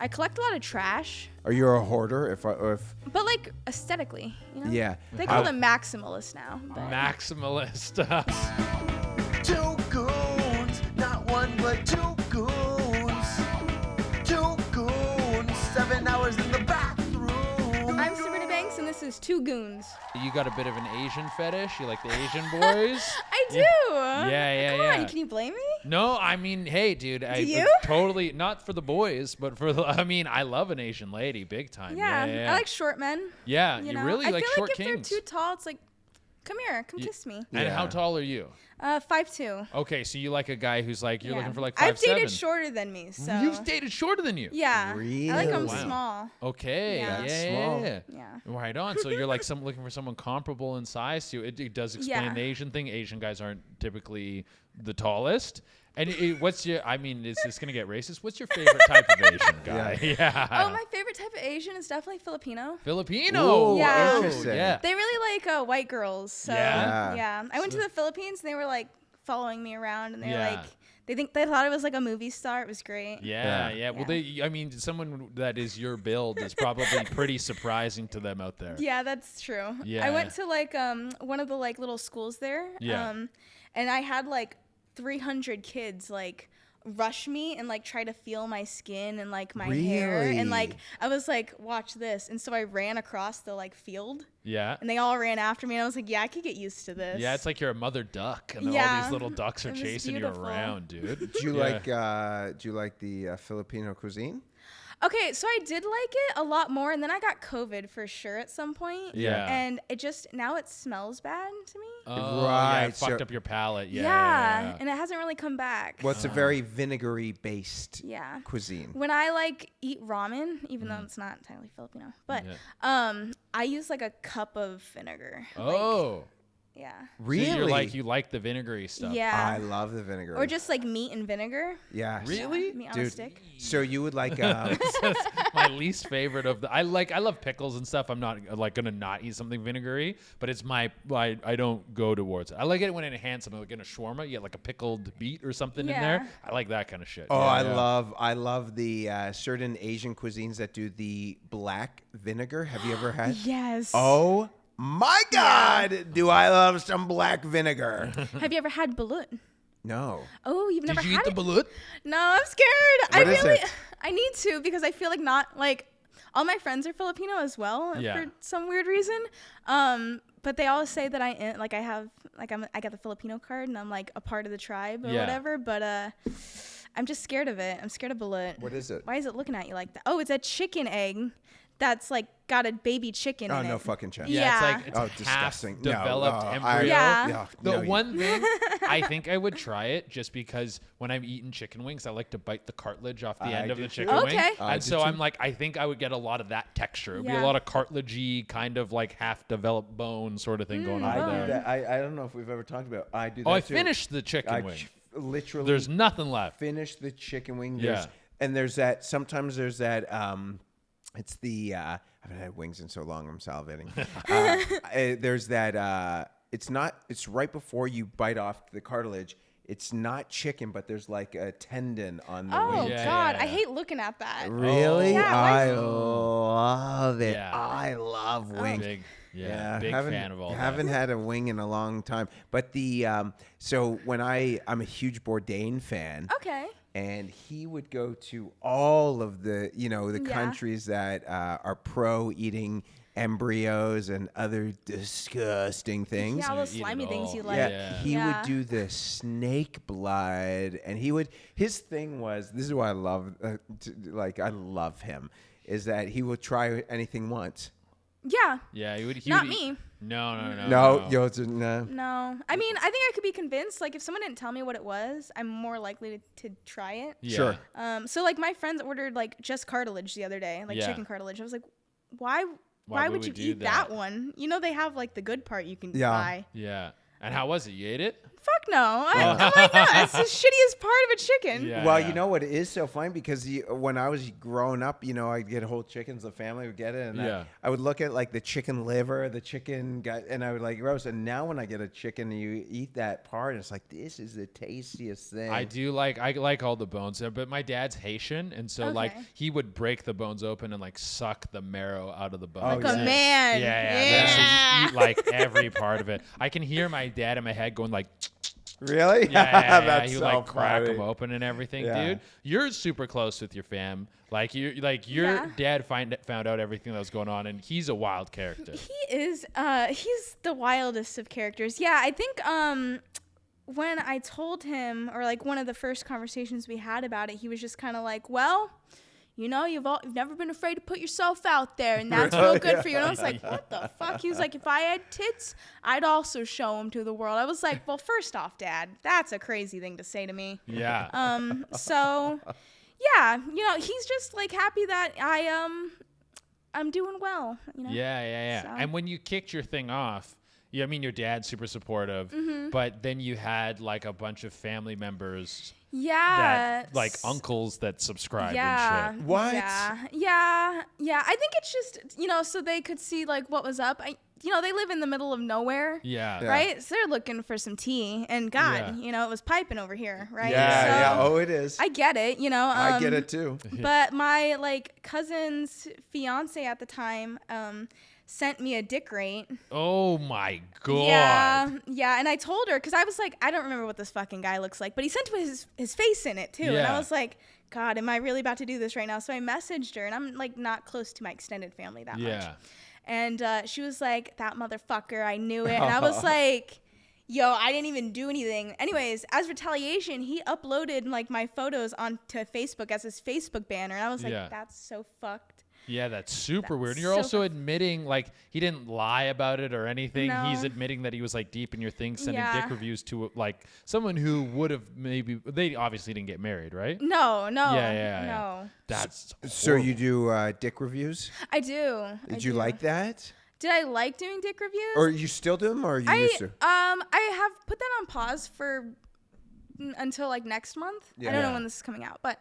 I collect a lot of trash. Are you a hoarder? If But like aesthetically, you know? yeah. They call them maximalists now. But. Maximalist. Two goons, not one but two goons. Two goons, 7 hours in the bathroom. I'm Sabrina Banks, and this is Two Goons. You got a bit of an Asian fetish? You like the Asian boys? I do. Yeah. Come on, can you blame me? No, I mean, hey, dude. Do you? Totally, not for the boys, but I love an Asian lady big time. Yeah. I like short men. Yeah, You you know? really I like feel short like if kings. they're too tall, it's like, come here, come kiss me. And Yeah. how tall are you? 5'2". Okay, so you like a guy who's like, you're Yeah. looking for like 5'7". I've dated shorter than me, so. You've dated shorter than you? Yeah. Really? I like them Wow. small. Okay. Yeah. Yeah. That's small. Yeah. Right on. So you're like looking for someone comparable in size to you. It does explain Yeah. the Asian thing. Asian guys aren't typically the tallest. And what's your? I mean, it's just gonna get racist. What's your favorite type of Asian guy? Yeah. Oh, my favorite type of Asian is definitely Filipino. Filipino. Ooh, Yeah. interesting. Yeah. They really like white girls. So, Yeah? yeah. I went to the Philippines, and they were like following me around, and they were Yeah. like, they thought it was like a movie star. It was great. Yeah. Well, Yeah. I mean, someone that is your build is probably pretty surprising to them out there. Yeah, that's true. Yeah. I went to like one of the like little schools there. Yeah. And I had like 300 kids like rush me and like try to feel my skin and like my hair, and like Really? I was like, watch this. And so I ran across the like field, Yeah. and they all ran after me, and I was like, yeah, I could get used to this. Yeah, it's like you're a mother duck, and all Yeah. these little ducks are It was chasing beautiful. you around, dude. Do you Yeah. like the Filipino cuisine? Okay, so I did like it a lot more, and then I got COVID for sure at some point. Yeah. And it just, now it smells bad to me. Oh, yeah, Right, it fucked so- up your palate. Yeah. And it hasn't really come back. Well, it's a very vinegary based Yeah. cuisine. When I like eat ramen, even though it's not entirely Filipino, but Yeah. I use like a cup of vinegar. Oh. Yeah. Really? So you like the vinegary stuff. Yeah. I love the vinegar. Or just like meat and vinegar. yes. Really? Meat on a Dude, stick. so you would like My least favorite of the I love pickles and stuff. I'm not like gonna not eat something vinegary, but it's I don't go towards it. I like it when it enhances something like in a shawarma, you get like a pickled beet or something in there. Yeah. I like that kind of shit. Oh, Yeah, yeah. I love the certain Asian cuisines that do the black vinegar. Have you ever had? Yes. Oh my God! Do I love some black vinegar? Have you ever had balut? No. Oh, you've never Did you had eat the it? balut? No, I'm scared. What is it? I need to, because I feel like not like all my friends are Filipino as well Yeah. for some weird reason. But they always say that I got the Filipino card and I'm like a part of the tribe or Yeah. whatever. But I'm just scared of it. I'm scared of balut. What is it? Why is it looking at you like that? Oh, it's a chicken egg that's like got a baby chicken Oh, in no it. fucking chance. Yeah. It's Oh, like disgusting. half No, developed I- embryo. Yeah. The no, one thing I think I would try it just because when I'm eating chicken wings, I like to bite the cartilage off the end I of do the too. chicken wing. Okay. I And do so too. I'm like, I think I would get a lot of that texture. It'd be a Yeah. lot of cartilagey kind of like half developed bone sort of thing going on I there. do that. I don't know if we've ever talked about. I do that Oh, I too. finished the chicken I wing. literally. There's nothing left. Finished the chicken wing. Yeah. And there's that. Sometimes there's that. It's the. I haven't had wings in so long. I'm salivating. There's that. It's not. It's right before you bite off the cartilage. It's not chicken, but there's like a tendon on the Oh wing. Yeah, God, yeah. I hate looking at that. Really? Yeah, why I is- love it. Yeah. I love wings. Big, Yeah, big haven't, fan of all haven't that. had a wing in a long time. But the so when I'm a huge Bourdain fan, Okay. and he would go to all of the the Yeah. countries that are pro eating embryos and other disgusting things. Yeah, all those You eat it slimy things all. you like. Yeah, he would Yeah. do the snake blood, and his thing was, this is why I love, I love him, is that he will try anything once. Yeah. Yeah, he would. Not would eat- me. No. No. No. I mean, I think I could be convinced. Like, if someone didn't tell me what it was, I'm more likely to try it. Yeah. Sure. So, like, my friends ordered, like, just cartilage the other day, like Yeah. chicken cartilage. I was like, why Why would would you we do eat that that? one? You know, they have, like, the good part you can Yeah. buy. Yeah. And how was it? You ate it? fuck no. I'm like, no, that's the shittiest part of a chicken. Yeah, Well, yeah. you know what is so funny because when I was growing up, I'd get whole chickens. The family would get it, and Yeah. I would look at like the chicken liver, the chicken gut, and I would like roast. And now when I get a chicken, and you eat that part, it's like this is the tastiest thing. I like all the bones, but my dad's Haitian, and so like Okay. he would break the bones open and like suck the marrow out of the bone. Like a man. Yeah. So you eat like every part of it. I can hear my dad in my head going like, Really? yeah. That's He so would like crack funny. them open and everything, Yeah. dude. You're super close with your fam. Like your Yeah. dad found out everything that was going on, and he's a wild character. He is. He's the wildest of characters. Yeah, I think when I told him, or like one of the first conversations we had about it, he was just kind of like, well, you've never been afraid to put yourself out there, and that's real good for you. And I was like, what the fuck? He was like, if I had tits, I'd also show them to the world. I was like, well, first off, Dad, that's a crazy thing to say to me. Yeah. So yeah, he's just like happy that I'm doing well. Yeah. So. And when you kicked your thing off, I mean, your dad's super supportive, Mm-hmm. but then you had like a bunch of family members Yeah. that like uncles that subscribed Yeah. and shit. What? Yeah. I think it's just, so they could see like what was up. They live in the middle of nowhere. Yeah. Yeah. Right? So they're looking for some tea, and God, it was piping over here, right? Yeah. So Oh, it is. I get it, I get it too. But my like cousin's fiance at the time sent me a dick rate. Oh my god. Yeah, and I told her, because I was like, I don't remember what this fucking guy looks like, but he sent his face in it too, and Yeah. I was like, God, am I really about to do this right now? So I messaged her, and I'm like not close to my extended family that much. Yeah. And she was like, that motherfucker, I knew it. And I was like, yo, I didn't even do anything. Anyways, as retaliation, he uploaded like my photos onto Facebook as his Facebook banner. And I was like, Yeah. that's so fucked. Yeah, that's super weird. That's And you're so also admitting, like, he didn't lie about it or anything. No. He's admitting that he was, like, deep in your thing, sending Yeah. dick reviews to, like, someone who would have maybe... They obviously didn't get married, right? No. Yeah. No. That's So you horrible. do dick reviews? I do. Did you like that? Did I like doing dick reviews? Or you still do them, or you used to? I have put that on pause for until like next month. I don't Yeah. know when this is coming out, but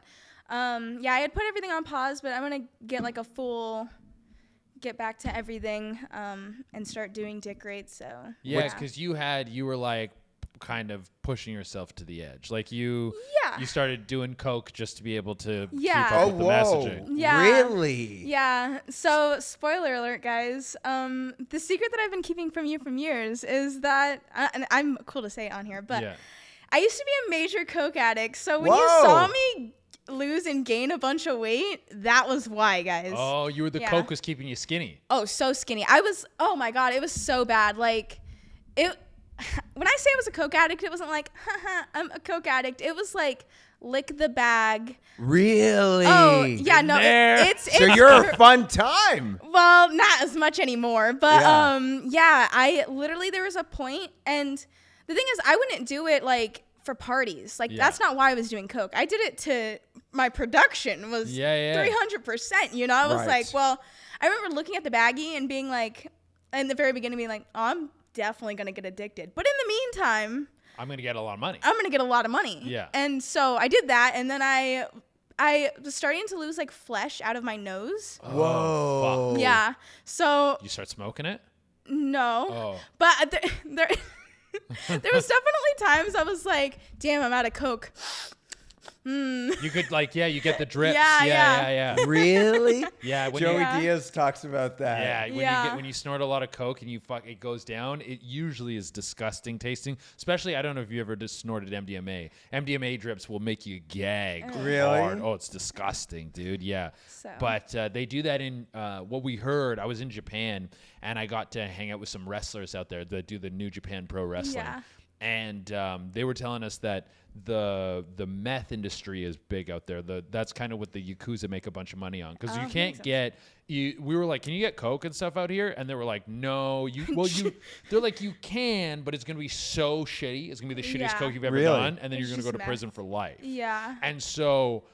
I had put everything on pause, but I'm gonna get like get back to everything and start doing dick rates. So Yeah, because you were, like, kind of pushing yourself to the edge. Like, you started doing coke just to be able to keep up Oh, with the whoa. messaging. Yeah. Really? Yeah. So, spoiler alert, guys. The secret that I've been keeping from you from years is that, and I'm cool to say it on here, but Yeah. I used to be a major coke addict. So when you Whoa. saw me lose and gain a bunch of weight, that was why, guys. Oh, you were the Yeah. coke was keeping you skinny. Oh, so skinny. Oh my God, it was so bad. Like, when I say I was a coke addict, it wasn't like, haha, I'm a coke addict. It was like, lick the bag. Really? Oh, yeah, no, there. it's So you're a fun time. well, not as much anymore, but Yeah. I literally, there was a point, and the thing is, I wouldn't do it like for parties. Like, that's not why I was doing coke. I did it to my production was 300%, I was Right. like, well, I remember looking at the baggie and being like, in the very beginning being like, oh, I'm definitely going to get addicted. But in the meantime, I'm going to get a lot of money. I'm going to get a lot of money. Yeah. And so I did that, and then I was starting to lose like flesh out of my nose. Whoa. Fuck. Yeah. So You start smoking it? no. Oh. But there there was definitely times I was like, damn, I'm out of coke. You could you get the drips. Yeah, Yeah. Really? Yeah, when Joey Yeah. Diaz talks about that. Yeah, Yeah. when you snort a lot of coke and it goes down, it usually is disgusting tasting. Especially, I don't know if you ever just snorted MDMA. MDMA drips will make you gag. Really? Hard. Oh, it's disgusting, dude. Yeah. So. But they do that in what we heard. I was in Japan and I got to hang out with some wrestlers out there that do the New Japan Pro Wrestling. Yeah. And they were telling us that the meth industry is big out there. That's kind of what the Yakuza make a bunch of money on, because you can't get. We were like, can you get coke and stuff out here? And they were like, no. They're like, you can, but it's gonna be so shitty. It's gonna be the shittiest Yeah. coke you've ever Really? done, and then It's you're gonna go just to meth. prison for life. Yeah. And so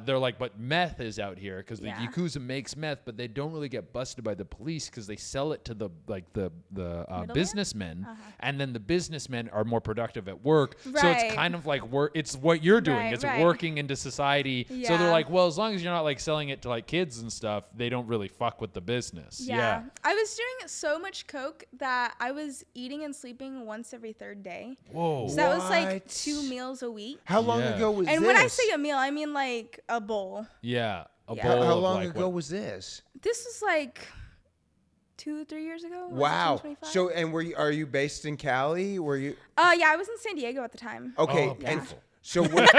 they're like, but meth is out here because the Yeah. Yakuza makes meth, but they don't really get busted by the police because they sell it to the Middleman? businessmen, and then the businessmen are more productive at work. So Right. it's kind of like it's what you're doing. Right, It's right. working into society. So they're Yeah. like, well, as long as you're not like selling it to like kids and stuff, they don't really fuck with the business. Yeah. I was doing so much coke that I was eating and sleeping once every third day. Whoa. So that was like What? 2 meals a week. How long Yeah. ago was And this? when I say a meal, I mean like a bowl. Yeah. A Yeah. bowl How of, long like, ago what- was this? This was like 2-3 years ago. Was it Wow. 2025? So, and are you based in Cali? Were you? yeah, I was in San Diego at the time. Okay. Oh, and beautiful. so what?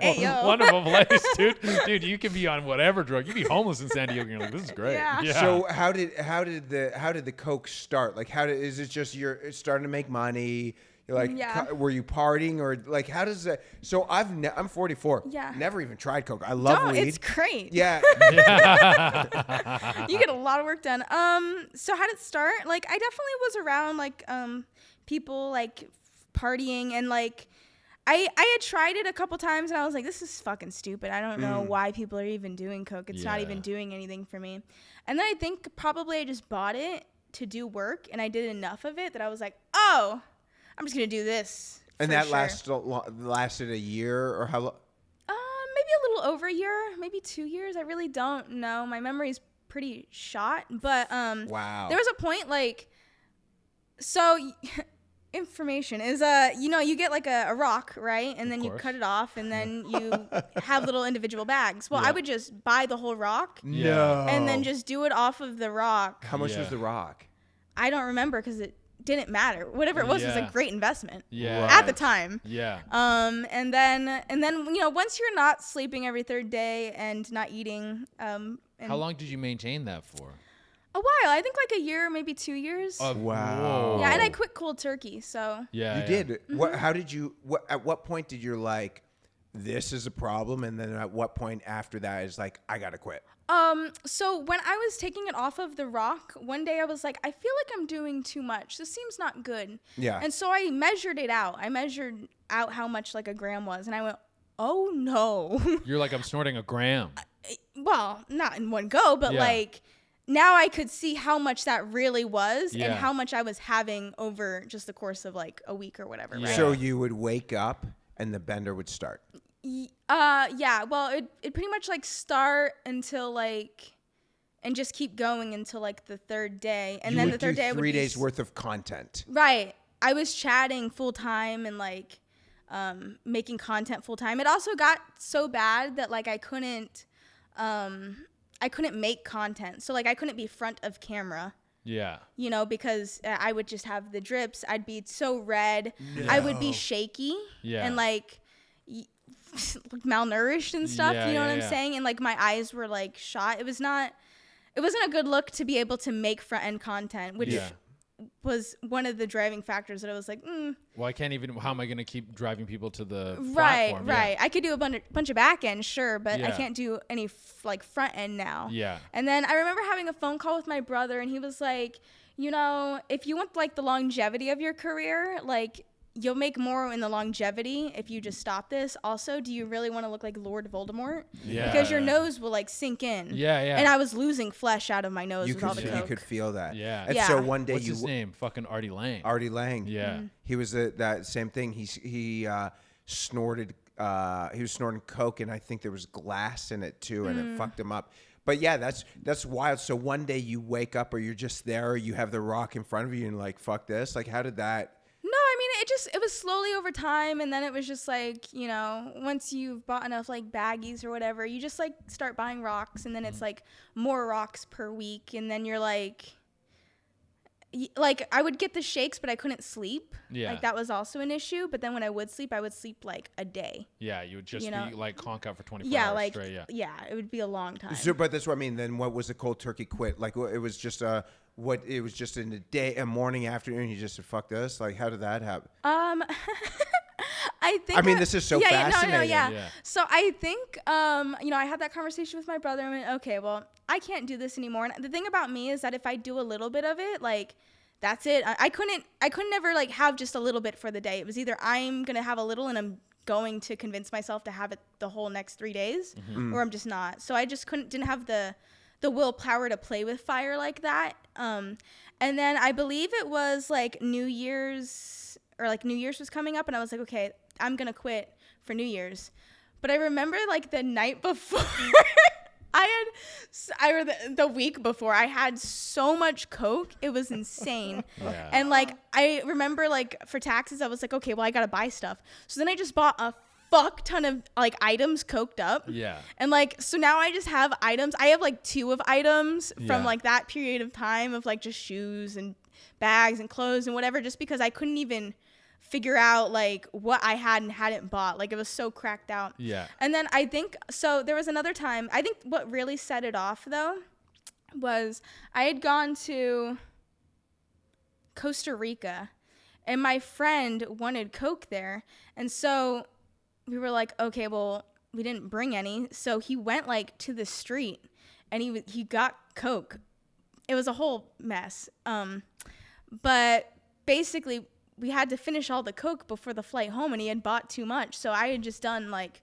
Hey, yo. Wonderful place, dude. Dude, you can be on whatever drug. You can be homeless in San Diego. And you're like, this is great. Yeah. So how did the coke start? Like, is it just you're starting to make money? You're like, Yeah. were you partying or like how does that? So I'm 44. Yeah. Never even tried coke. I love No, weed. it's great. Yeah. You get a lot of work done. So how did it start? Like, I definitely was around like people like partying and like I had tried it a couple times and I was like, this is fucking stupid. I don't know why people are even doing coke. It's not Yeah. even doing anything for me. And then I think probably I just bought it to do work and I did enough of it that I was like, oh, I'm just gonna do this. And for that sure. lasted a year or how long? Maybe a little over a year, maybe 2 years. I really don't know. My memory's pretty shot, but Wow. there was a point like, so information is you get like a rock, right, and then you course. cut it off, and then you have little individual bags. Well, Yeah. I would just buy the whole rock No. and then just do it off of the rock. How much Yeah. was the rock? I don't remember because it didn't matter. Whatever it was a Yeah. great investment Yeah. at the time. Yeah. And then once you're not sleeping every third day and not eating, and How long did you maintain that for? a while, I think like a year, maybe 2 years. Wow. Whoa. Yeah, and I quit cold turkey, so. Yeah. You yeah. did. Mm-hmm. What? How did you? At what point did you like, this is a problem? And then at what point after that is like, I gotta quit? So when I was taking it off of the rock, one day I was like, I feel like I'm doing too much. This seems not good. Yeah. And so I measured it out. I measured out how much like a gram was, and I went, oh no. You're like, I'm snorting a gram. Well, not in one go, but Yeah. like now I could see how much that really was and Yeah. how much I was having over just the course of like a week or whatever. Yeah. Right? So you would wake up and the bender would start. Yeah. Well, it pretty much like start until like, and just keep going until like the third day, and You then would the third do day I would 3 be days worth of content. Right. I was chatting full time and like making content full time. It also got so bad that like I couldn't make content. So like I couldn't be front of camera. Yeah. Because I would just have the drips. I'd be so red. I would be shaky Yeah. and like malnourished and stuff. Yeah, you know yeah, what I'm yeah. saying? And like my eyes were like shot. It wasn't a good look to be able to make front end content, which Yeah. was one of the driving factors that I was like, Well, I can't even. How am I going to keep driving people to the right. platform? Yeah. I could do a bunch of back end, sure, but I Yeah. can't do any like front end now. Yeah. And then I remember having a phone call with my brother, and he was like, if you want like the longevity of your career, like you'll make more in the longevity if you just stop this. Also, do you really want to look like Lord Voldemort? Yeah. Because your nose will like sink in. Yeah, yeah. And I was losing flesh out of my nose You with all could the you coke. could feel that. Yeah. And Yeah. so one day What's you his name? Fucking Artie Lang. Artie Lang. Yeah. He was that same thing. He snorted. He was snorting coke, and I think there was glass in it too, and it fucked him up. But yeah, that's wild. So one day you wake up, or you're just there, or you have the rock in front of you, and like, fuck this. Like, how did that? No, I mean, it was slowly over time, and then it was just like, once you've bought enough like baggies or whatever, you just like start buying rocks, and then it's like more rocks per week, and then you're like I would get the shakes, but I couldn't sleep. Yeah. Like that was also an issue, but then when I would sleep like a day. Yeah, you would just You know? be like conk out for 24 Yeah, hours like straight. Yeah. it would be a long time. So, but that's what I mean. Then what was the cold turkey quit? Like, it was just it was just in a morning, afternoon. You just said, fuck this. Like, how did that happen? I think. I mean, this is so No, fascinating. yeah. Yeah. So I think, I had that conversation with my brother. I went, okay, well, I can't do this anymore. And the thing about me is that if I do a little bit of it, like, that's it. I couldn't ever like have just a little bit for the day. It was either I'm gonna have a little and I'm going to convince myself to have it the whole next 3 days, or I'm just not. So I just didn't have the willpower to play with fire like that. And then I believe it was like New Year's was coming up, and I was like, okay, I'm gonna quit for New Year's. But I remember like the night before, the week before, I had so much Coke, it was insane. Yeah. And like I remember like for taxes, I was like, okay, well I gotta buy stuff. So then I just bought a fuck ton of like items coked up. Yeah. And like so now I just have items. I have like 2 of items from Yeah. like that period of time of like just shoes and bags and clothes and whatever, just because I couldn't even figure out like what I had and hadn't bought. Like it was so cracked out. Yeah. And then I think so there was another time, I think what really set it off though was I had gone to Costa Rica and my friend wanted Coke there. And so we were like, okay, well, we didn't bring any. So he went like to the street and he got Coke. It was a whole mess. But basically we had to finish all the Coke before the flight home, and he had bought too much. So I had just done like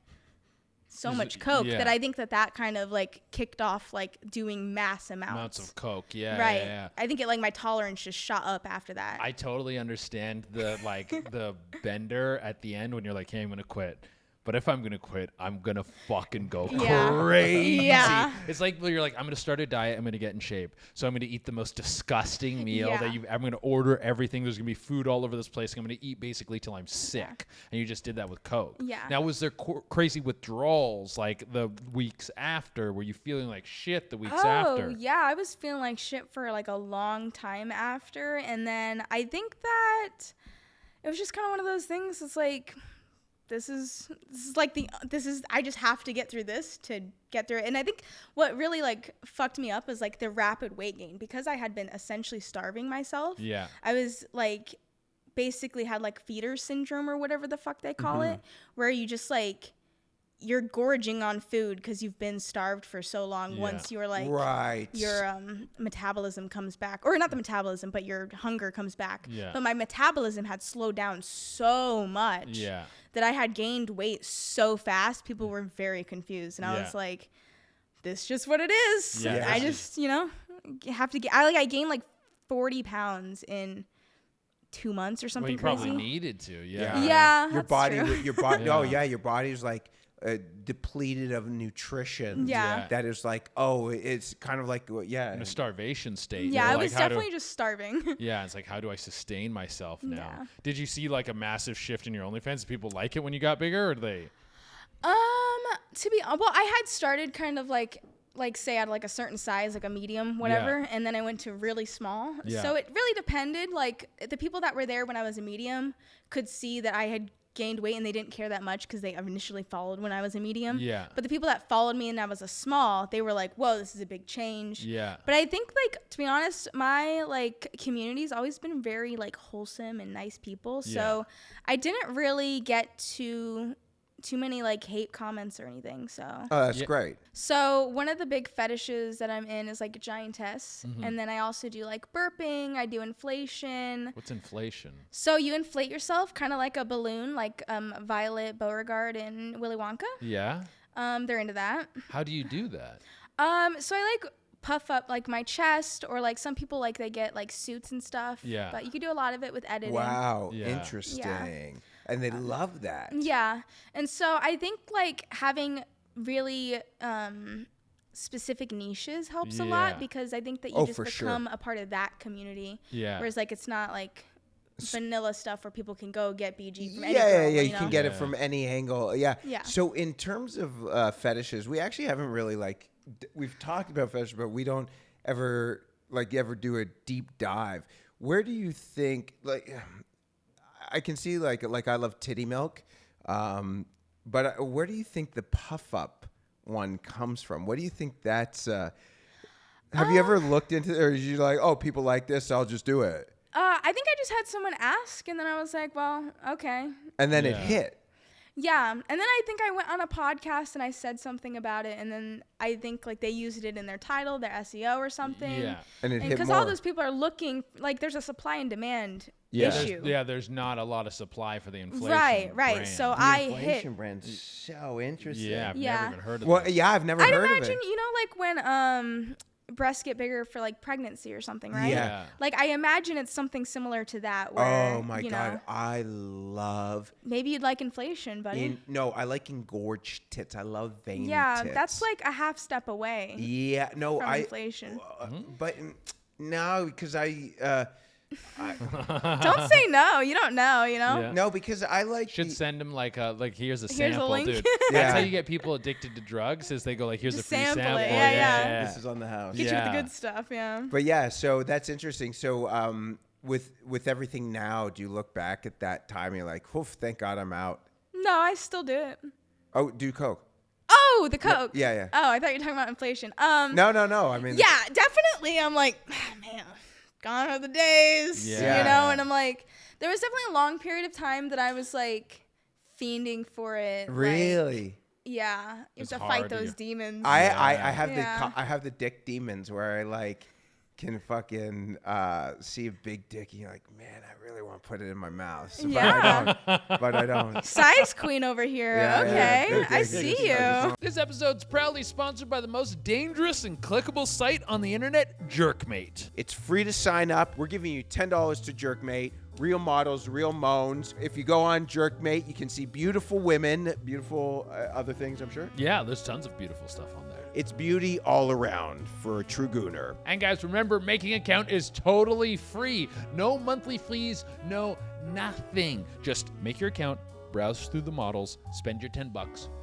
so much Coke that I think that kind of like kicked off like doing mass amounts of Coke. Yeah. right. Yeah. I think it like my tolerance just shot up after that. I totally understand the like the bender at the end when you're like, hey, I'm gonna quit. But if I'm going to quit, I'm going to fucking go crazy. Yeah. It's like you're like, I'm going to start a diet. I'm going to get in shape. So I'm going to eat the most disgusting meal I'm going to order everything. There's going to be food all over this place. I'm going to eat basically till I'm sick. And you just did that with Coke. Yeah. Now, was there crazy withdrawals like the weeks after? Were you feeling like shit the weeks after? Oh, yeah. I was feeling like shit for like a long time after. And then I think that it was just kind of one of those things. It's like, I just have to get through this to get through it. And I think what really like fucked me up is like the rapid weight gain, because I had been essentially starving myself. Yeah. I was like basically had like feeder syndrome or whatever the fuck they call it, where you just like you're gorging on food because you've been starved for so long. Once you're like your metabolism comes back, or not the metabolism, but your hunger comes back. But my metabolism had slowed down so much that I had gained weight so fast. People were very confused, and I was like, this is just what it is. I just have to get I gained like 40 pounds in 2 months or something crazy. Probably needed to. Your body true. your body your body's like depleted of nutrition. That is like, it's kind of like in a starvation state. Yeah, I like, was definitely just starving. It's like, how do I sustain myself now? Yeah. Did you see like a massive shift in your OnlyFans? Did people like it when you got bigger, or they? I had started kind of like say at like a certain size, like a medium, whatever, and then I went to really small. So it really depended. Like the people that were there when I was a medium could see that I had gained weight, and they didn't care that much because they initially followed when I was a medium. But the people that followed me and I was a small, they were like, whoa, this is a big change. But I think like, to be honest, my like community's always been very like wholesome and nice people. So I didn't really get too many like hate comments or anything. So that's great. So one of the big fetishes that I'm in is like giantess, and then I also do like burping. I do inflation. What's inflation? So you inflate yourself kind of like a balloon, like Violet Beauregard and Willy Wonka. Yeah. They're into that. How do you do that? So I like puff up like my chest, or like some people like they get like suits and stuff. But you could do a lot of it with editing. Wow, interesting. And they love that. Yeah. And so I think like having really specific niches helps a lot, because I think that you just become a part of that community. Whereas like it's not like vanilla stuff where people can go get BG from any girl, you can get it from any angle. Yeah. So in terms of fetishes, we actually haven't really like we've talked about fetishes, but we don't ever do a deep dive. Where do you think like I can see like I love titty milk, but where do you think the puff up one comes from? What do you think that's? Have you ever looked into it, or are you like, oh, people like this, I'll just do it? I think I just had someone ask, and then I was like, well, okay. And then it hit. Yeah, and then I think I went on a podcast and I said something about it, and then I think like they used it in their title, their SEO or something. And it hit more. Because all those people are looking, like there's a supply and demand issue. There's not a lot of supply for the inflation. Right. brand. So The I inflation hit. brand's so interesting. Yeah, I've Yeah. never even heard of Well, that. yeah, I've never I'd heard imagine, of it. you know, like when breasts get bigger for like pregnancy or something, right? Yeah. Like I imagine it's something similar to that. Where, Oh my you God, know, I love. maybe you'd like inflation, buddy. No, I like engorged tits. I love veiny Yeah, tits. that's like a half step away Yeah, no, from I. inflation. But no, because I. Don't say no. You don't know, you know? Yeah. No, because I like. Should the- send them like here's a Here's a sample, link. dude. Yeah. That's how you get people addicted to drugs. Is they go like, here's Just a free sample sample. it. Yeah. This is on the house. Get you with the Yeah. good stuff, yeah. But yeah, so that's interesting. So with everything now, do you look back at that time and you're like, oof, thank God I'm out? No, I still do it. Oh, do coke? Oh, the Coke. Yeah. Oh, I thought you were talking about inflation. No. I mean, Yeah, definitely. I'm like, man, gone are the days. Yeah. You know, and I'm like, there was definitely a long period of time that I was like fiending for it. like, really. yeah. You have It's to hard fight to those get- demons. I Yeah. have Yeah. I have the dick demons where I like can fucking see a big dick and you're like, man, I really want to put it in my mouth. So, Yeah. but I don't. Size queen over here. Yeah, Okay. big I dick. see I you. This episode's proudly sponsored by the most dangerous and clickable site on the internet, Jerkmate. It's free to sign up. We're giving you $10 to Jerkmate. Real models, real moans. If you go on Jerkmate, you can see beautiful women, beautiful other things, I'm sure. Yeah, there's tons of beautiful stuff on there. It's beauty all around for a true gooner. And guys, remember, making an account is totally free. No monthly fees, no nothing. Just make your account, browse through the models, spend your $10,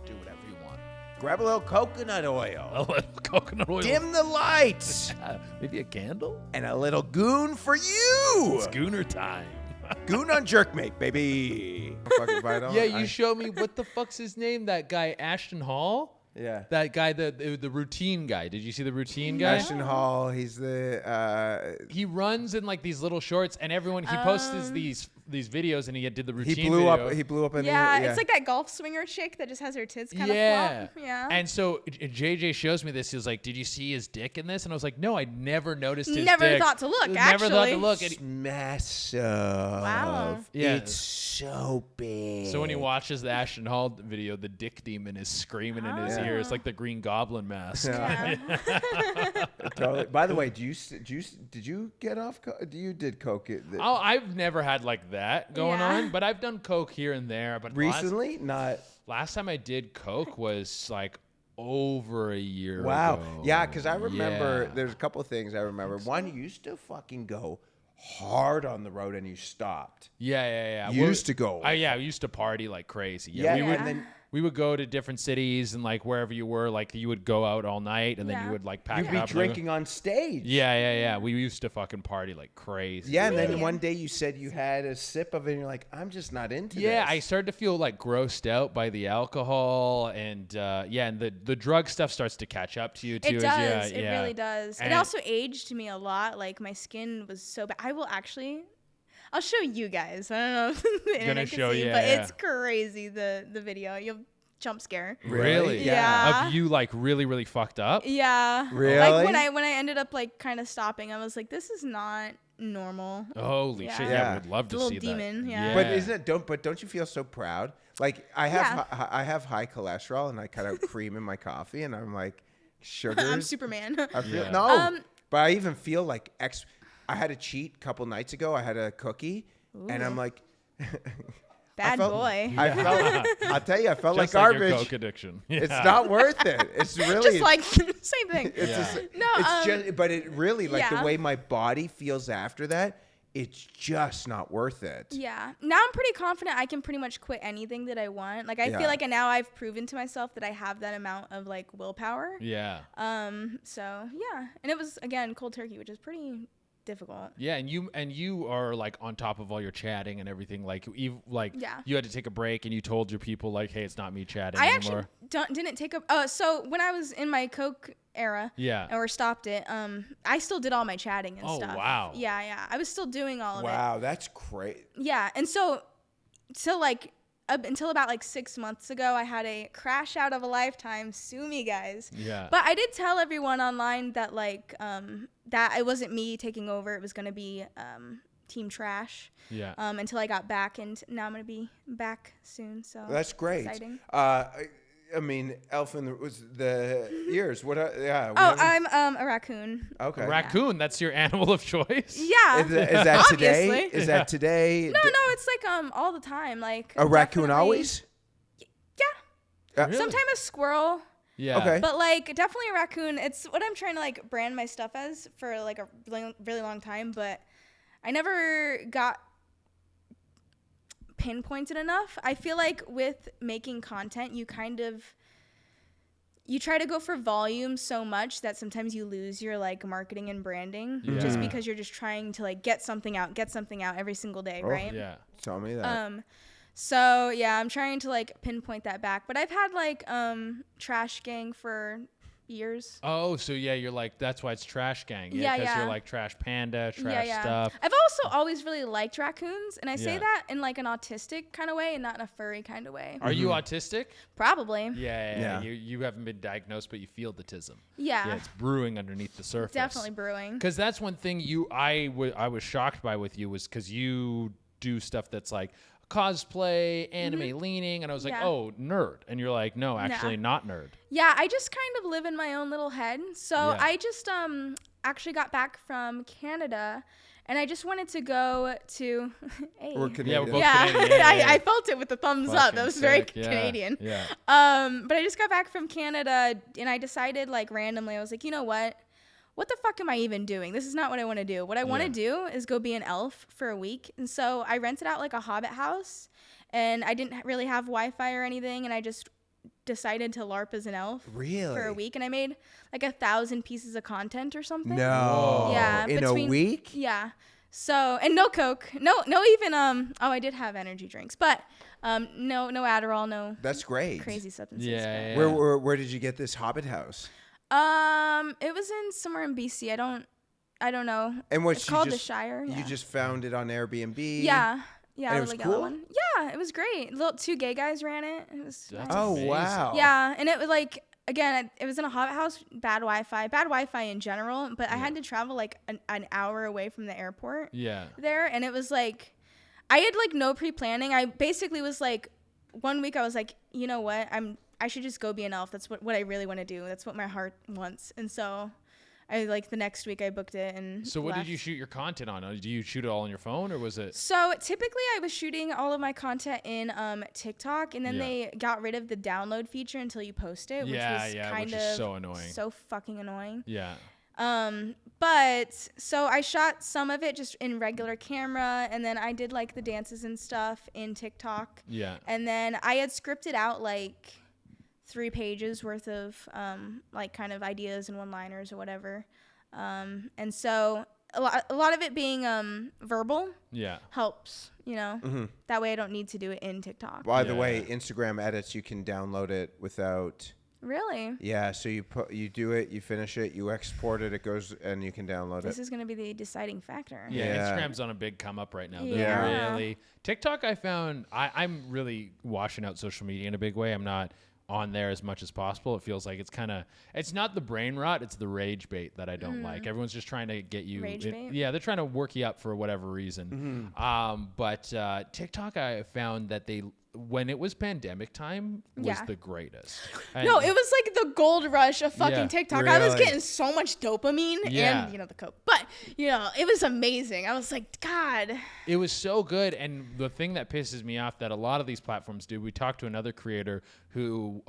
do whatever you want. Grab a little coconut oil. A little coconut oil. Dim the lights. Maybe a candle? And a little goon for you. It's Gooner time. Goon on Jerkmate, baby. Fucking bite on. Yeah, you show me, what the fuck's his name? That guy, Ashton Hall? Yeah. That guy, the routine guy. Did you see the routine guy? Ashton Hall, he's the, He runs in like these little shorts, and everyone, he posts these videos, and he did the routine he blew video. up, he blew up in Yeah, the, it's like that golf swinger chick that just has her tits kind Yeah. of flop. Yeah. And so JJ shows me this. He was like, "Did you see his dick in this?" And I was like, "No, I never noticed his Never dick." thought to look, Never thought to actually. look. And It's massive. Wow. Yeah. It's so big. so when he watches the Ashton Hall video, the dick demon is screaming in his Oh. ear. It's like the Green Goblin mask. Yeah. Totally. By the way, did you get off? You did coke Oh, I've never had like that going Yeah. on, but I've done coke here and there. But recently? Not. last time I did coke was like over a year Wow. ago. Yeah, because I remember Yeah. there's a couple of things I remember. One, you used to fucking go hard on the road and you stopped. Yeah. You used to go. Yeah, we used to party like crazy. Yeah, we would. and then We would go to different cities and like wherever you were, like you would go out all night and then Yeah. you would like pack you'd it be up. and drinking on stage. Yeah. We used to fucking party like crazy. Yeah, and then Really? one day you said you had a sip of it and you're like, I'm just not into this. Yeah, I started to feel like grossed out by the alcohol and and the drug stuff starts to catch up to you too. It does. It really does. And it also aged me a lot. Like my skin was so bad. I'll show you guys. I don't know if the internet can show see, you, but yeah. it's crazy the video. You'll jump scare. Really? Yeah. Of you like really fucked up? Yeah. Really? Like when I ended up like kind of stopping, I was like, this is not normal. Holy Yeah. shit! Yeah. Yeah, we'd love The to little see demon, that. yeah. But don't you feel so proud? Like I have high cholesterol and I cut out cream in my coffee and I'm like sugars. I'm Superman. I feel, Yeah. No, but I even feel like I had a cheat a couple nights ago. I had a cookie and I'm like Bad felt- boy. I felt I'll tell you, I felt Just like like your garbage. coke addiction. It's Yeah. not worth it. It's really Just like same thing. it's Yeah. just, No, it's just but it really like yeah. the way my body feels after that, it's just not worth it. Yeah. Now I'm pretty confident I can pretty much quit anything that I want. Like I Yeah. feel like now I've proven to myself that I have that amount of like willpower. Yeah. So yeah. And it was again cold turkey, which is pretty difficult. Yeah, and you are like on top of all your chatting and everything. Like you Yeah. you had to take a break and you told your people like, hey, it's not me chatting I anymore. actually didn't take a so when I was in my Coke era Yeah. or stopped it, I still did all my chatting and Oh, stuff. wow. Yeah. I was still doing all of it. Wow, that's great. Yeah, and so like until about like 6 months ago, I had a crash out of a lifetime. Sue me, guys. Yeah. But I did tell everyone online that like that it wasn't me taking over. It was gonna be team trash. Yeah. Until I got back, and now I'm gonna be back soon. So That's great. Exciting. I mean, elf in was the ears. What? Yeah. Oh, I'm a raccoon. Okay. A raccoon, that's your animal of choice? Yeah. Is that today? Obviously. Is that today? No, it's like all the time. Like A raccoon definitely- always? Yeah. Really? Sometimes a squirrel. Yeah. Okay. But like definitely a raccoon. It's what I'm trying to like brand my stuff as for like a really, really long time, but I never got pinpointed enough. I feel like with making content, you try to go for volume so much that sometimes you lose your like marketing and branding just Yeah. because you're just trying to like get something out every single day, right? Yeah. Tell me that. So yeah, I'm trying to like pinpoint that back, but I've had like Trash Gang for years. Oh, so yeah, you're like, that's why it's Trash Gang. Yeah, Because yeah. you're like Trash Panda, Trash Stuff. I've also always really liked raccoons, and I say Yeah. that in like an autistic kind of way and not in a furry kind of way. Are you autistic? Probably. Yeah. You haven't been diagnosed, but you feel the tism. Yeah. Yeah, it's brewing underneath the surface. Definitely brewing. Because that's one thing I was shocked by with you was because you do stuff that's like cosplay, anime leaning, and I was like, Yeah. oh, nerd. And you're like, no, actually not nerd. Yeah, I just kind of live in my own little head. So Yeah. I just actually got back from Canada, and I just wanted to go to. Hey. We're Yeah, Canadian. we're both Yeah, Canadian. Yeah. I felt it with the thumbs up. Fucking That was very sick. Yeah. Canadian. Yeah. But I just got back from Canada, and I decided like randomly, I was like, you know what? What the fuck am I even doing? This is not what I want to do. What I want to do is go be an elf for a week. And so I rented out like a hobbit house, and I didn't really have Wi-Fi or anything, and I just decided to LARP as an elf Really? for a week, and I made like 1,000 pieces of content or something. No. Yeah, In a week? Yeah. So, and no Coke, no even I did have energy drinks, but no Adderall, no That's great. crazy substances. Yeah. Where did you get this hobbit house? It was in somewhere in BC. I don't know. And what It's you called the just- Shire. You Yeah. just found it on Airbnb? Yeah. Yeah, And it the was Legala cool? one. Yeah, it was great. Little 2 gay guys ran it. It was That's nice. Oh, amazing. wow. Yeah, and it was like again, it was in a hobbit house, bad Wi-Fi in general, but I had to travel like an hour away from the airport Yeah. there, and it was like I had like no pre-planning. I basically was like 1 week I was like, you know what? I should just go be an elf. That's what I really want to do. That's what my heart wants. And so I like the next week I booked it and So what left. did you shoot your content on? Do you shoot it all on your phone or was it? So typically I was shooting all of my content in TikTok, and then Yeah. they got rid of the download feature until you post it, which was kind which of is so annoying. so fucking annoying. Yeah. But so I shot some of it just in regular camera, and then I did like the dances and stuff in TikTok. Yeah. And then I had scripted out like 3 pages worth of like kind of ideas and one-liners or whatever. And so a lot of it being verbal Yeah. helps, you know. That way I don't need to do it in TikTok. By the Yeah. way, Instagram edits, you can download it without... Really? Yeah, so you do it, you finish it, you export it, it goes, and you can download This it. is going to be the deciding factor. Yeah, Yeah. Instagram's on a big come up right now. They're Yeah. Really. TikTok, I found, I'm really washing out social media in a big way. I'm not on there as much as possible. It feels like it's not the brain rot, it's the rage bait that I don't like. Everyone's just trying to get you. Rage bait? Yeah, they're trying to work you up for whatever reason. But TikTok, I found that when it was pandemic time, was Yeah. the greatest. No, And- it was like the gold rush of fucking Yeah. TikTok. I was Really? getting so much dopamine Yeah. and, the Coke. But, it was amazing. I was like, God. It was so good, and the thing that pisses me off that a lot of these platforms do. We talked to another creator who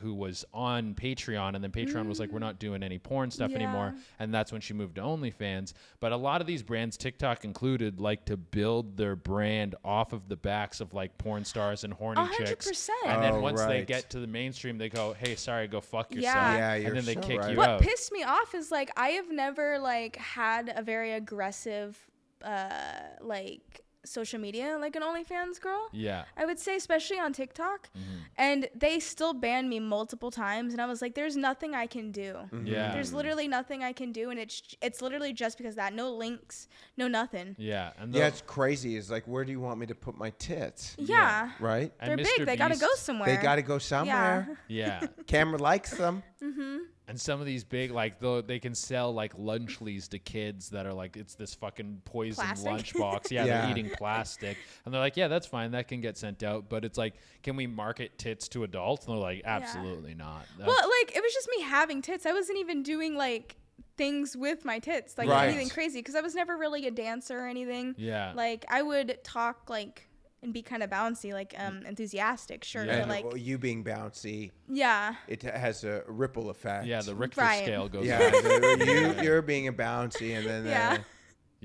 was on Patreon, and then Patreon was like, "We're not doing any porn stuff anymore," Yeah. and that's when she moved to OnlyFans. But a lot of these brands, TikTok included, like to build their brand off of the backs of like porn stars and horny chicks. 100%. And then Oh, once they right. get to the mainstream, they go, "Hey, sorry, go fuck yourself," Yeah, you're and then they so kick right. you What out. pissed me off is like I have never like had a very aggressive like social media like an OnlyFans girl. Yeah. I would say, especially on TikTok. And they still banned me multiple times, and I was like, there's nothing I can do. Yeah. There's literally nothing I can do, and it's literally just because of that. No links, no nothing. Yeah. And Yeah, it's crazy. It's like, where do you want me to put my tits? Yeah. Right? and They're big. Mr. They gotta go Beast- somewhere. They got to go somewhere. Yeah. Camera likes them. And some of these big, like, they can sell like lunchlies to kids that are like, it's this fucking poison Plastic. lunchbox. Yeah, they're eating plastic. And they're like, yeah, that's fine. That can get sent out. But it's like, can we market tits to adults? And they're like, absolutely not. Well, like, it was just me having tits. I wasn't even doing, like, things with my tits, like anything crazy, because I was never really a dancer or anything. Yeah. Like, I would talk, like, and be kind of bouncy, like enthusiastic, sure. And But like, you being bouncy, yeah, it has a ripple effect. Yeah, the Richter Right. scale goes Yeah, up. you're being a bouncy, and then Yeah.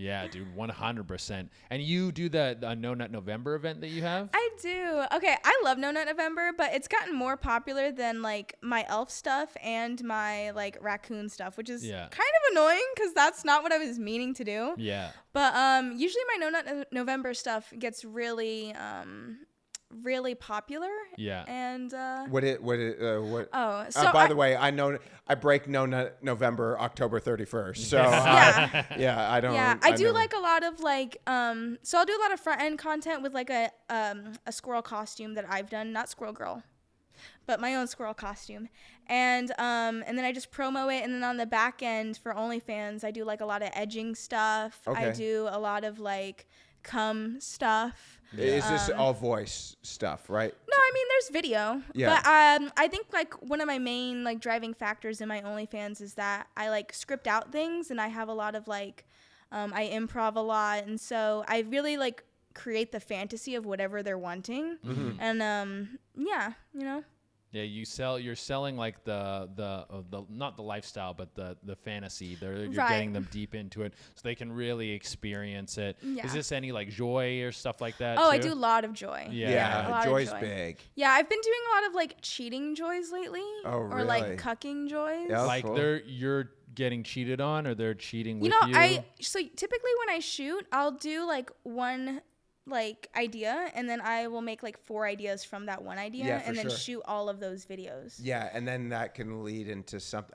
Yeah, dude, 100%. And you do the No Nut November event that you have? I do. Okay, I love No Nut November, but it's gotten more popular than like my elf stuff and my like raccoon stuff, which is kind of annoying because that's not what I was meaning to do. Yeah. But usually my No Nut November stuff gets really really popular. Yeah. And what? oh, so by the way, I know I break November October 31st. So yeah. I don't. Yeah, I do like a lot of like so I'll do a lot of front end content with like a squirrel costume that I've done, not Squirrel Girl, but my own squirrel costume. And then I just promo it, and then on the back end for OnlyFans, I do like a lot of edging stuff. Okay. I do a lot of like cum stuff. Is this all voice stuff, right? No, I mean there's video. Yeah. But I think like one of my main like driving factors in my OnlyFans is that I like script out things, and I have a lot of like I improv a lot, and so I really like create the fantasy of whatever they're wanting. Mm-hmm. And yeah, you know. Yeah, you're selling like the not the lifestyle, but the fantasy. You're getting them deep into it so they can really experience it. Yeah. Is this any like joy or stuff like that? Oh, too? I do a lot of joy. Yeah. a lot of Joy's joy. big. Yeah, I've been doing a lot of like cheating joys lately. Oh, Or like really? cucking joys. Yeah. Like Cool. you're getting cheated on, or they're cheating with You know, you. so typically when I shoot, I'll do like one like idea, and then I will make like 4 ideas from that one idea, Yeah, for and then sure. shoot all of those videos. Yeah, and then that can lead into something.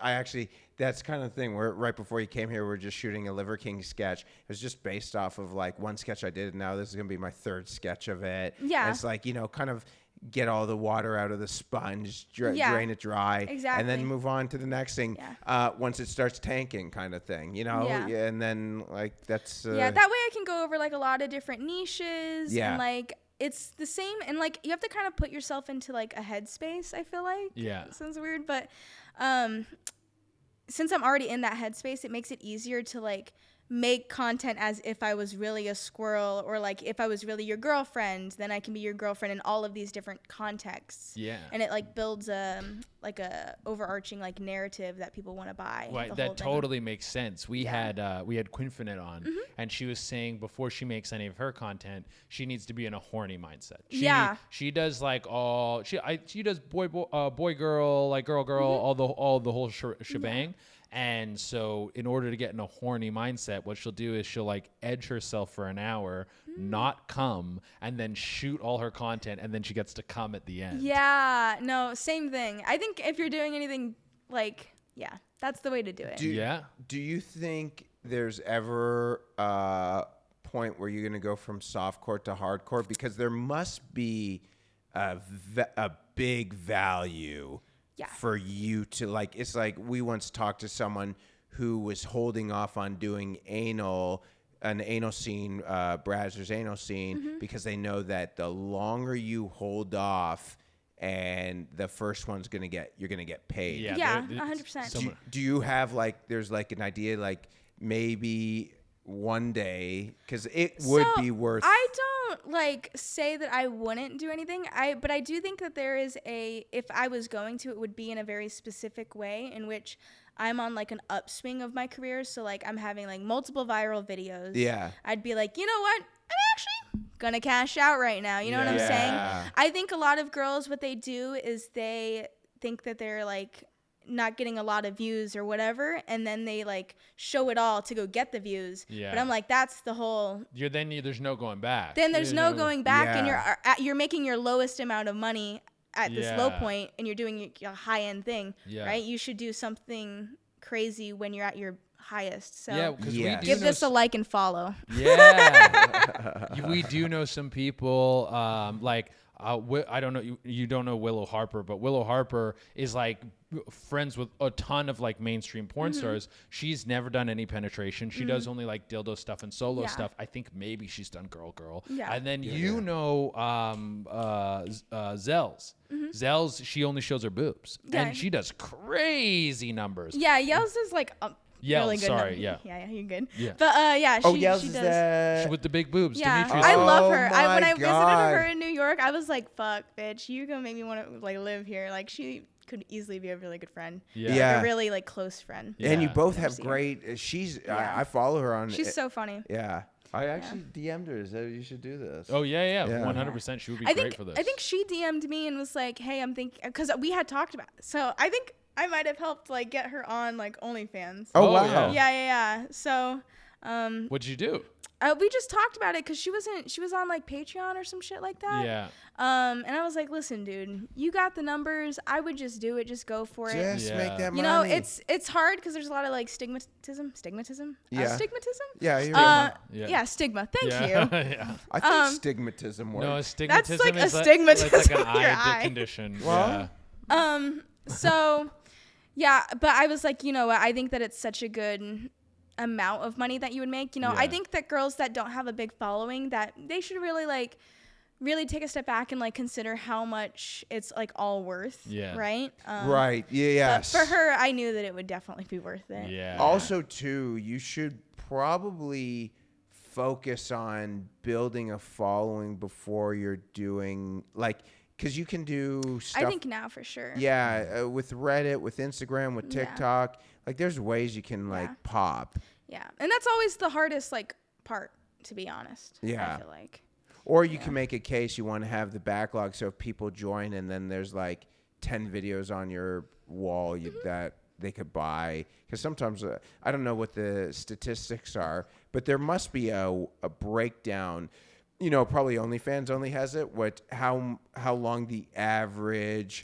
That's kind of the thing. Where right before you came here, we're just shooting a Liver King sketch. It was just based off of like one sketch I did. And now this is gonna be my 3rd sketch of it. Yeah. And it's like, you know, kind of get all the water out of the sponge, Yeah. drain it dry, Exactly. and then move on to the next thing. Yeah. Once it starts tanking, kind of thing, you know. Yeah. And then like that's. Yeah, that way I can go over like a lot of different niches. Yeah. And like it's the same, and like you have to kind of put yourself into like a headspace, I feel like. Yeah. It sounds weird, but since I'm already in that headspace, it makes it easier to like make content as if I was really a squirrel, or like if I was really your girlfriend, then I can be your girlfriend in all of these different contexts. Yeah. And it like builds like a overarching like narrative that people want to buy. Right, the that whole thing. totally makes sense. We had Quinfinite on, Mm-hmm. and she was saying before she makes any of her content, she needs to be in a horny mindset. She does like she does boy girl, like girl Mm-hmm. all the whole shebang. And so in order to get in a horny mindset, what she'll do is she'll like edge herself for an hour, not come, and then shoot all her content, and then she gets to come at the end. Yeah, no, same thing. I think if you're doing anything like, yeah, that's the way to do it. Do you think there's ever a point where you're going to go from softcore to hardcore? Because there must be a big value for you to like. It's like we once talked to someone who was holding off on doing an anal scene, Brazzers anal scene, because they know that the longer you hold off, and the first one's you're gonna get paid. Yeah, 100%. Do you have like, there's like an idea like maybe one day, because it would be worth. I don't like say that I wouldn't do anything. But I do think that there is if I was going to, it would be in a very specific way in which I'm on like an upswing of my career. So like I'm having like multiple viral videos. Yeah. I'd be like, you know what? I'm actually gonna cash out right now. You know what I'm saying? I think a lot of girls, what they do is they think that they're like not getting a lot of views or whatever, and then they like show it all to go get the views. But I'm like, that's the whole. There's no going back. Then there's no going back, and you're making your lowest amount of money at this low point, and you're doing your high end thing, right? You should do something crazy when you're at your highest. So give this a like and follow. Yeah. We do know some people, like I don't know, you don't know Willow Harper, but Willow Harper is like friends with a ton of like mainstream porn stars. She's never done any penetration. She does only like dildo stuff and solo stuff. I think maybe she's done girl. Yeah. And then Zell's. Zell's, she only shows her boobs. Yeah. And she does crazy numbers. Yeah, Yells is like Yells, really good. sorry, yeah, you're good. Yeah. But yeah, she Yells she is does. that. With the big boobs. Yeah, Demetrius. I love Oh her. When my I visited God. her in New York, I was like, "Fuck, bitch, you gonna make me want to like live here." Like she could easily be a really good friend. Yeah. Yeah. Like, a really like close friend. Yeah. And you both Never have seen her. great. She's. Yeah. I follow her on. She's so funny. Yeah. I actually DM'd her. Said you should do this. Oh, yeah. Yeah. 100%. She would be I great think for this. I think she DM'd me and was like, "Hey, I'm thinking," because we had talked about it. So I think I might have helped like get her on like OnlyFans. Oh, Oh, wow. Yeah. So What'd you do? we just talked about it because she was on like Patreon or some shit like that. Yeah. And I was like, "Listen, dude, you got the numbers. I would just do it. Just go for it." Just Yeah. make that money. You know, it's hard because there's a lot of like stigmatism. Yeah. Stigmatism. Yeah. You're Yeah. Stigma. Thank yeah. you. yeah. I think stigmatism works. No, astigmatism like a is stigmatism it's like an in your eye eye. condition. Well, yeah. So, yeah, but I was like, you know what? I think that it's such a good amount of money that you would make. You know, I Yeah. think that girls that don't have a big following, that they should really take a step back and like consider how much it's like all worth. Yeah. Right. Right. Yeah. But Yes. for her, I knew that it would definitely be worth it. Yeah. Also, too, you should probably focus on building a following before you're doing like, because you can do stuff. I think now for sure. Yeah, with Reddit, with Instagram, with Yeah. TikTok, like there's ways you can like Yeah. pop. Yeah. And that's always the hardest like part, to be honest. Yeah. I feel like. Or you can make a case you want to have the backlog, so if people join and then there's like 10 videos on your wall that they could buy. Because sometimes, I don't know what the statistics are, but there must be a breakdown. You know, probably OnlyFans only has it. How long the average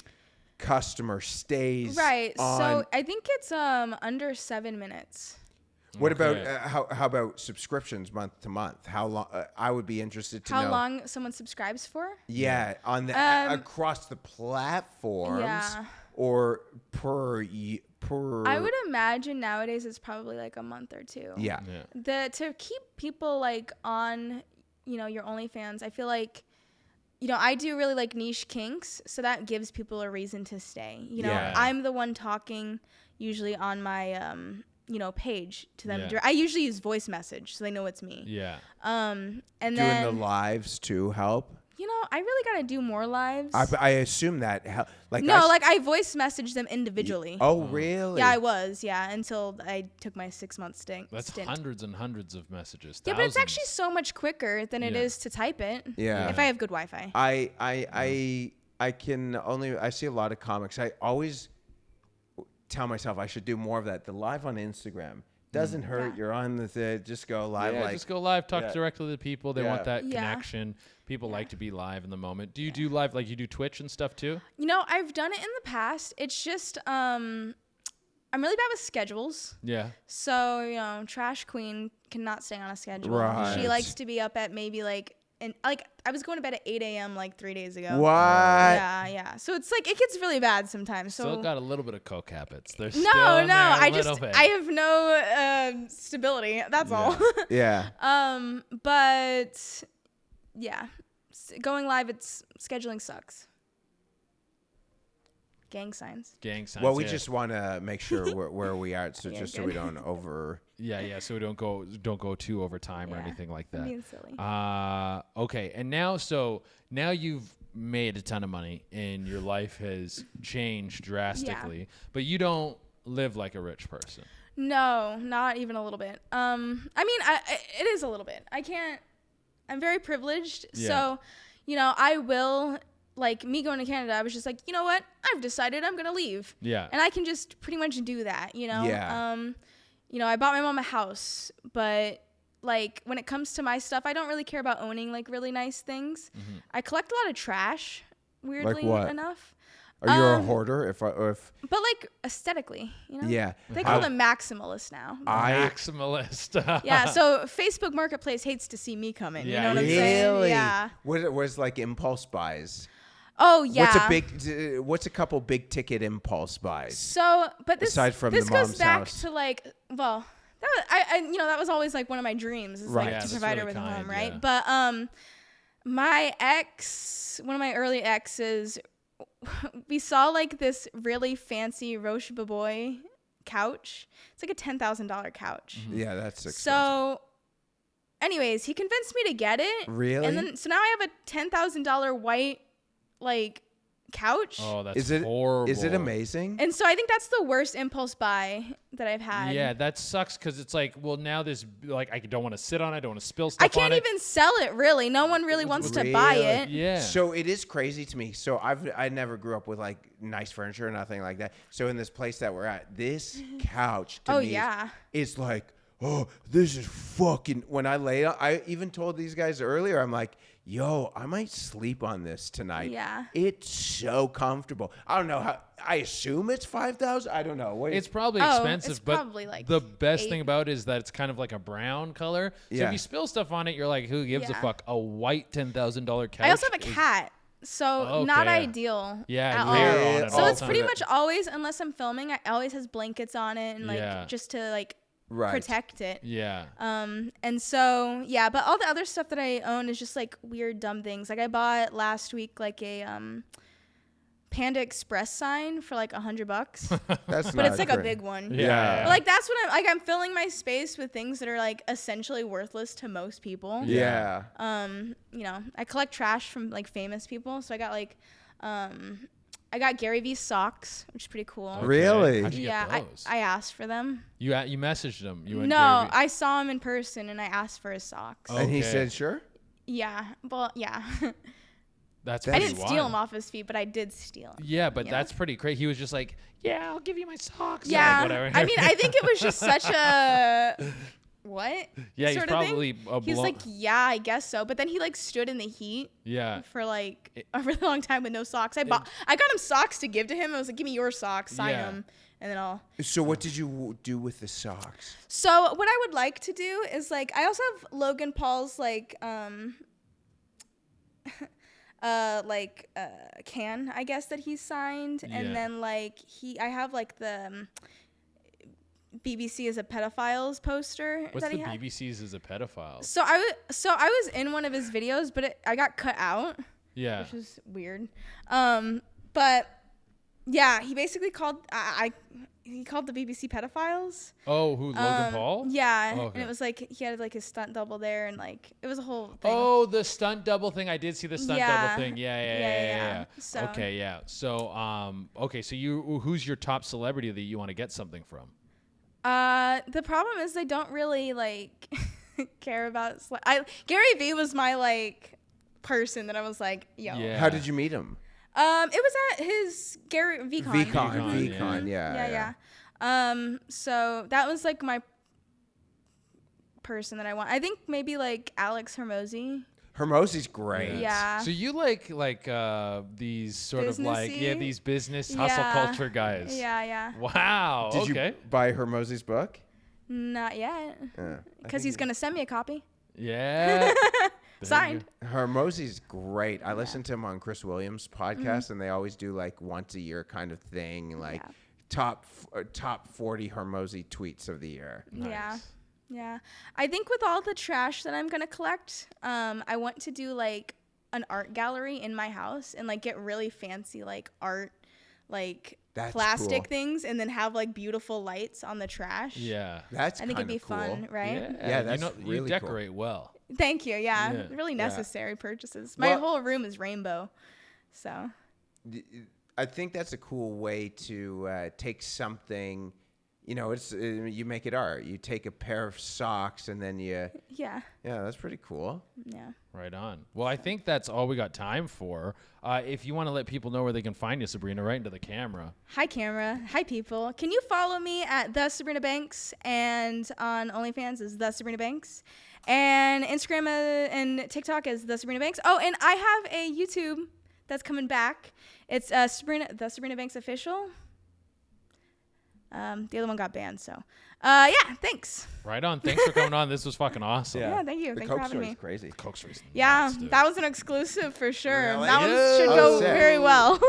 customer stays. Right. On. So I think it's under 7 minutes. What about Okay. how about subscriptions month to month? How long? I would be interested to know. How long someone subscribes for? Yeah, on the across the platforms, Yeah. or per. I would imagine nowadays it's probably like a month or two. Yeah. Yeah. To keep people like on, you know, your OnlyFans, I feel like, you know, I do really like niche kinks, so that gives people a reason to stay. You know, Yeah. I'm the one talking usually on my you know, page to them. Yeah. I usually use voice message so they know it's me. Yeah. And Doing then the lives to help. you know, I really gotta do more lives. I assume that like no, like I voice message them individually. Oh really? Yeah, I was. Yeah, until I took my 6-month stint. That's hundreds and hundreds of messages. Yeah, but it's actually thousands. so much quicker than it Yeah. is to type it. Yeah. If I have good Wi-Fi. I can only I see a lot of comics. I always tell myself I should do more of that. The live on Instagram doesn't hurt. Yeah. You're on the just go live. Yeah, like just go live, talk yeah. directly to people. They Yeah. want that Yeah. connection. People like to be live in the moment. Do you do live, like you do Twitch and stuff too? You know, I've done it in the past. It's just I'm really bad with schedules. Yeah. So, you know, Trash Queen cannot stay on a schedule. Right. She likes to be up at maybe like I was going to bed at 8 a.m. like 3 days ago. what? Yeah. So it's like it gets really bad sometimes. So Still got a little bit of coke habits. There's no, still in there a I little just bit. I have no stability. That's all. Yeah. But yeah, going live, it's scheduling sucks. Gang signs. Gang signs. Well, we yeah. just want to make sure where we are, so Yeah, just so good. we don't over. Yeah. So we don't go too over time or Yeah, anything like I'm that. being silly. Okay. And now you've made a ton of money and your life has changed drastically, but you don't live like a rich person. No, not even a little bit. I mean, it is a little bit. I'm very privileged, Yeah. so you know, I will. Like me going to Canada, I was just like, you know what? I've decided I'm gonna leave. Yeah. And I can just pretty much do that, you know? Yeah. You know, I bought my mom a house, but like when it comes to my stuff, I don't really care about owning like really nice things. I collect a lot of trash, weirdly what? enough. Are you a hoarder? If But like aesthetically, you know? yeah, They call them maximalists now. Maximalist. Yeah, so Facebook Marketplace hates to see me coming. Yeah, You know what I'm saying? really. Yeah. What was like impulse buys? Oh yeah. What's a couple big ticket impulse buys? So, but this Aside from this the goes mom's back house. to like, well, that was, I that was always like one of my dreams is Right. like Yeah, to that's provide her really with a kind, home, right? yeah. But my ex, one of my early exes, we saw like this really fancy Roche Boboy couch. It's like a $10,000 couch. Yeah, that's expensive. So, anyways, he convinced me to get it. Really? And then so now I have a $10,000 white like couch. Oh, that's is it horrible. Is it amazing? And so I think that's the worst impulse buy that I've had. Yeah, that sucks because it's like, well, now this, like, I don't want to sit on it. I don't want to spill stuff I can't on it. even sell it, really. No one really wants to buy Really? it. Yeah. So it is crazy to me. So I never grew up with like nice furniture or nothing like that. So in this place that we're at, this couch to Oh, me yeah. is like, oh, this is fucking. When I lay on, I even told these guys earlier, I'm like, yo, I might sleep on this tonight. Yeah. It's so comfortable. I don't know how. I assume it's 5,000. I don't know. What It's probably Oh, expensive, it's but probably like the best 8. thing about it is that it's kind of like a brown color. So Yeah. if you spill stuff on it, you're like, who gives a Yeah. fuck? A white $10,000 couch. I also have a is- cat, so Okay. not ideal Yeah, at hair all. on it So all it's the pretty time. much always, unless I'm filming, it always has blankets on it and like Yeah. just to like Right. protect it. Yeah. And so yeah, but all the other stuff that I own is just like weird dumb things. Like I bought last week like a Panda Express sign for like $100, That's but it's like a big one. Yeah. But like that's what I'm filling my space with things that are like essentially worthless to most people. Yeah. You know, I collect trash from like famous people, so I got like I got Gary V's socks, which is pretty cool. Okay. Really? How'd you Yeah, get those? I asked for them. You messaged him. You went, No, "Gary I saw him in person and I asked for his socks. Oh. And he Okay. said, sure. Yeah, well, yeah. That's I pretty didn't steal him wild. off his feet, but I did steal him. Yeah, but Yeah. that's pretty crazy. He was just like, yeah, I'll give you my socks. or Yeah, whatever. I mean, I think it was just such a what? Yeah, he's sort of thing. probably a He's blown- like, yeah, I guess so. But then he like stood in the heat yeah. for like a really long time with no socks. I got him socks to give to him. I was like, give me your socks, sign Yeah. them, and then I'll. So what did you do with the socks? So what I would like to do is like I also have Logan Paul's like can I guess that he signed, Yeah. and then like I have like the BBC is a pedophiles poster What's that the he had. BBC's as a pedophile? So I was in one of his videos, but I got cut out, Yeah. which is weird. But yeah, he basically called he called the BBC pedophiles. Oh, who, Logan Paul? Yeah, Oh, okay. and it was like he had like his stunt double there, and like it was a whole thing. Oh, the stunt double thing. I did see the stunt Yeah. double thing. Yeah. Yeah. So- Okay, yeah. So, okay. So who's your top celebrity that you want to get something from? The problem is they don't really like care about. Gary Vee was my like person that I was like, yo. Yeah. How did you meet him? It was at his Gary VCon. VCon, yeah. So that was like my person that I want. I think maybe like Alex Hormozy. Hermosi's great. Yeah. So you like these sort of like Businessy? these business hustle Yeah. culture guys. Yeah. Wow. Did okay. you buy Hermosi's book? Not yet. I Because think he's gonna send me a copy. Yeah. Signed. Hermosi's great. I listen to him on Chris Williams' podcast, and they always do like once a year kind of thing, like Yeah. top 40 Hermosi tweets of the year. Yeah. I think with all the trash that I'm gonna collect, I want to do like an art gallery in my house and like get really fancy like art, like That's plastic cool. things, and then have like beautiful lights on the trash. Yeah. That's I think it'd be kinda cool. fun, right? Yeah, that's you really cool. decorate well. Thank you. Yeah, Yeah. really Yeah. necessary purchases. My Well- whole room is rainbow, so I think that's a cool way to take something. You know, it's you make it art. You take a pair of socks and then yeah, that's pretty cool. yeah. Right on. Well, I think that's all we got time for. If you want to let people know where they can find you, Sabrina, right into the camera. Hi, camera. Hi, people. Can you follow me at the Sabrina Banks, and on OnlyFans is the Sabrina Banks, and Instagram and TikTok is the Sabrina Banks. Oh, and I have a YouTube that's coming back. It's the Sabrina Banks official. The other one got banned, so yeah, thanks. Right on. Thanks for coming on. This was fucking awesome. Yeah, thank you. The Thanks for Coke having story's me. crazy. Coke stories. Yeah, nuts, dude. that was an exclusive for sure. Really? That one Yeah. should Oh, go sick. very well.